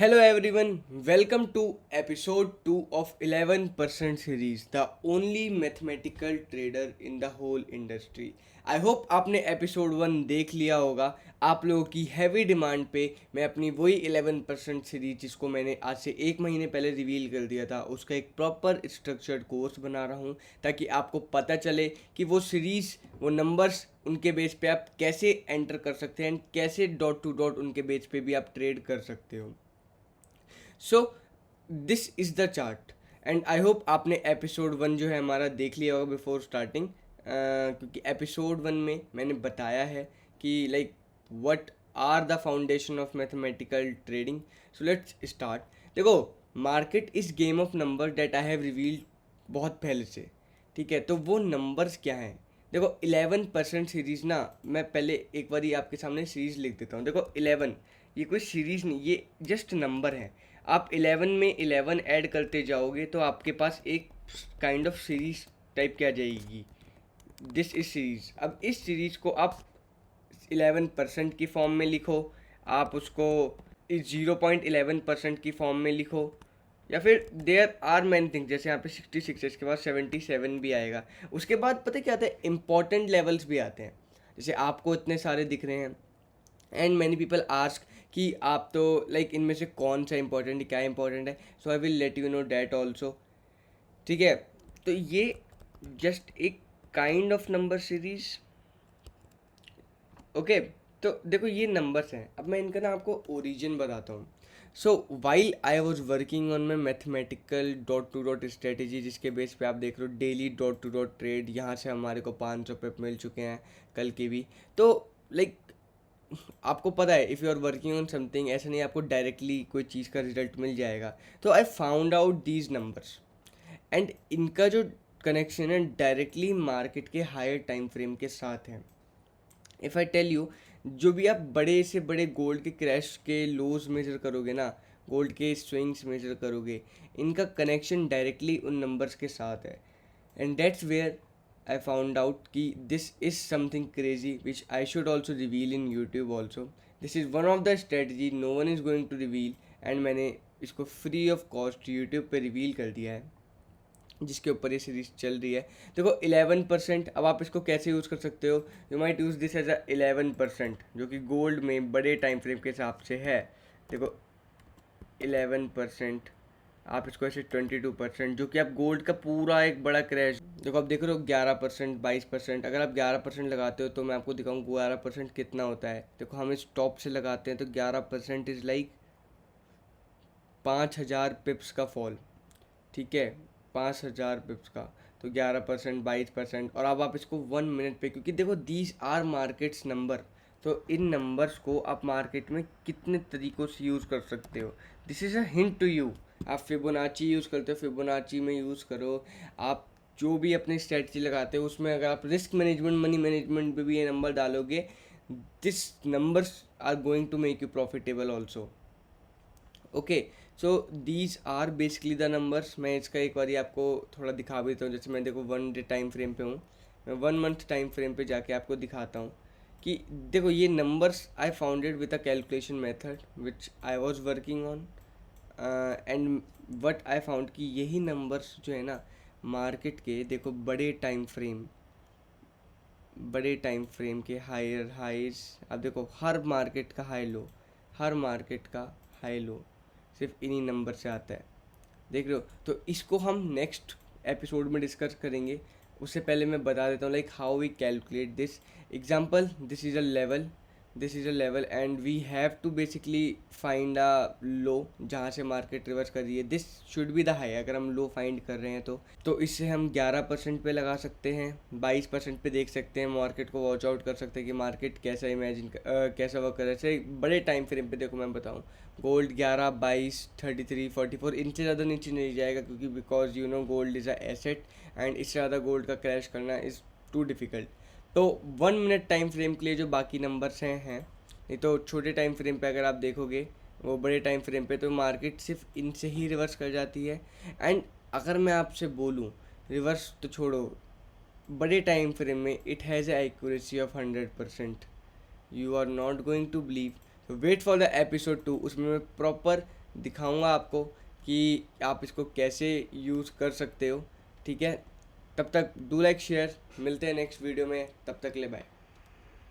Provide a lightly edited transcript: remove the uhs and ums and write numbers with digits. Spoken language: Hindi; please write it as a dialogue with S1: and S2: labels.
S1: Hello everyone, welcome to episode 2 of 11% series, the only mathematical trader in the whole industry. I hope आपने एपिसोड 1 देख लिया होगा। आप लोगों की हैवी डिमांड पे मैं अपनी वही 11% सीरीज जिसको मैंने आज से एक महीने पहले रिवील कर दिया था उसका एक प्रॉपर स्ट्रक्चर्ड कोर्स बना रहा हूँ ताकि आपको पता चले कि वो सीरीज वो नंबर्स उनके बेस पे आप कैसे एंटर कर सकते हैं एंड कैसे डॉट टू डॉट उनके बेस पे भी आप ट्रेड कर सकते हो। So this is the chart and I hope आपने एपिसोड 1 जो है हमारा देख लिया होगा बिफोर स्टार्टिंग, क्योंकि एपिसोड 1 में मैंने बताया है कि like what are the foundation of mathematical trading. So let's start. देखो, market is game of number that I have revealed बहुत पहले से। ठीक है, तो वो नंबर्स क्या हैं? देखो 11% सीरीज़ ना, मैं पहले एक बार आपके सामने सीरीज़ लिख देता हूँ। देखो 11 ये कोई सीरीज़ नहीं, ये जस्ट नंबर है। आप 11 में 11 ऐड करते जाओगे तो आपके पास एक काइंड ऑफ सीरीज टाइप की आ जाएगी। This is series. अब इस सीरीज को आप 11% की फॉर्म में लिखो, आप उसको 0.11% की फॉर्म में लिखो, या फिर देयर आर मैनी थिंग्स। जैसे यहाँ पे 66 है, इसके बाद 77 भी आएगा। उसके बाद पता क्या आता है, इंपॉर्टेंट लेवल्स भी आते हैं। जैसे आपको इतने सारे दिख रहे हैं एंड मैनी पीपल आस्क कि आप तो लाइक इनमें से कौन सा इंपॉर्टेंट है, क्या इंपॉर्टेंट है। So I will let you know that also. ठीक है, तो ये जस्ट एक kind of number series. Okay, तो देखो ये नंबर्स हैं। अब मैं इनका ना आपको ओरिजिन बताता हूँ। So while I was working on my mathematical dot to dot strategy, जिसके बेस पे आप देख रहे हो daily dot to dot trade, यहाँ से हमारे को 500 पे मिल चुके हैं कल के भी। तो लाइक आपको पता है, if you are working on something, ऐसा नहीं आपको डायरेक्टली कोई चीज़ का रिजल्ट मिल जाएगा। तो I found out these numbers and इनका जो कनेक्शन है डायरेक्टली मार्केट के हायर टाइम फ्रेम के साथ है। इफ़ आई टेल यू, जो भी आप बड़े से बड़े गोल्ड के क्रैश के लोज मेजर करोगे ना, गोल्ड के स्विंग्स मेजर करोगे, इनका कनेक्शन डायरेक्टली उन नंबर्स के साथ है। And that's where I found out कि this is something crazy which I should also reveal in YouTube also. This is one of the strategy no one is going to reveal and मैंने इसको free of cost YouTube पे रिवील कर दिया है, जिसके ऊपर ये सीरीज चल रही है। देखो 11%, अब आप इसको कैसे यूज़ कर सकते हो? You might use this as a 11%, जो कि गोल्ड में बड़े टाइम फ्रेम के हिसाब से है। देखो 11%, आप इसको ऐसे 22%, जो कि आप गोल्ड का पूरा एक बड़ा क्रैश। देखो आप देख रहे हो 11%, 22%। अगर आप 11% लगाते हो तो मैं आपको दिखाऊँ 11% कितना होता है। देखो हम इस टॉप से लगाते हैं तो 11% इज़ लाइक 5000 पिप्स का फॉल। ठीक है, 5000 पिप्स का। तो 11%, 22%, और अब आप इसको 1 मिनट पे, क्योंकि देखो दीज आर मार्केट्स नंबर, तो इन नंबर्स को आप मार्केट में कितने तरीक़ों से यूज़ कर सकते हो। This is a hint to you. आप फिबोनाची यूज़ करते हो, फिबोनाची में यूज़ करो। आप जो भी अपनी स्ट्रेटजी लगाते हो उसमें अगर आप रिस्क मैनेजमेंट, मनी मैनेजमेंट पे भी ये नंबर डालोगे, this numbers are going to make you profitable also. Okay, so these are basically the numbers. मैं इसका एक बार आपको थोड़ा दिखा भी देता हूँ। जैसे मैं देखो 1 डे टाइम फ्रेम पे हूँ, मैं 1 मंथ टाइम फ्रेम पे जाके आपको दिखाता हूँ कि देखो ये numbers I founded with a calculation method which I was working on and what I found कि यही नंबर्स जो है ना मार्केट के, देखो बड़े टाइम फ्रेम के हायर हाइज, अब देखो हर मार्केट का हाई लो, हर मार्केट का हाई लो सिर्फ इन्हीं नंबर से आता है। देख रहे हो? तो इसको हम नेक्स्ट एपिसोड में डिस्कस करेंगे। उससे पहले मैं बता देता हूँ like how we calculate this example. This is a level and we have to basically find a low जहाँ से मार्केट रिवर्स कर रही है। This should be the high. अगर हम लो फाइंड कर रहे हैं तो इससे हम 11% पे लगा सकते हैं, 22% पे देख सकते हैं, मार्केट को वॉच आउट कर सकते हैं कि मार्केट कैसा कैसा वर्क कर रहा है। बड़े टाइम फ्रेम पे देखो मैं बताऊँ, गोल्ड 11, 22, 33, 44, इनसे ज़्यादा नीचे नहीं जाएगा, क्योंकि because you know gold is a asset and इससे ज़्यादा गोल्ड का क्रैश करना इज़ टू डिफ़िकल्ट। तो 1 मिनट टाइम फ्रेम के लिए जो बाकी नंबर्स हैं नहीं तो छोटे टाइम फ्रेम पे अगर आप देखोगे, वो बड़े टाइम फ्रेम पे तो मार्केट सिर्फ इनसे ही रिवर्स कर जाती है। एंड अगर मैं आपसे बोलूँ, रिवर्स तो छोड़ो, बड़े टाइम फ्रेम में it has a accuracy of 100%। You are not going to believe. Wait for the episode 2, उसमें मैं प्रॉपर दिखाऊंगा आपको कि आप इसको कैसे यूज़ कर सकते हो। ठीक है, तब तक डू लाइक शेयर, मिलते हैं नेक्स्ट वीडियो में, तब तक ले बाय।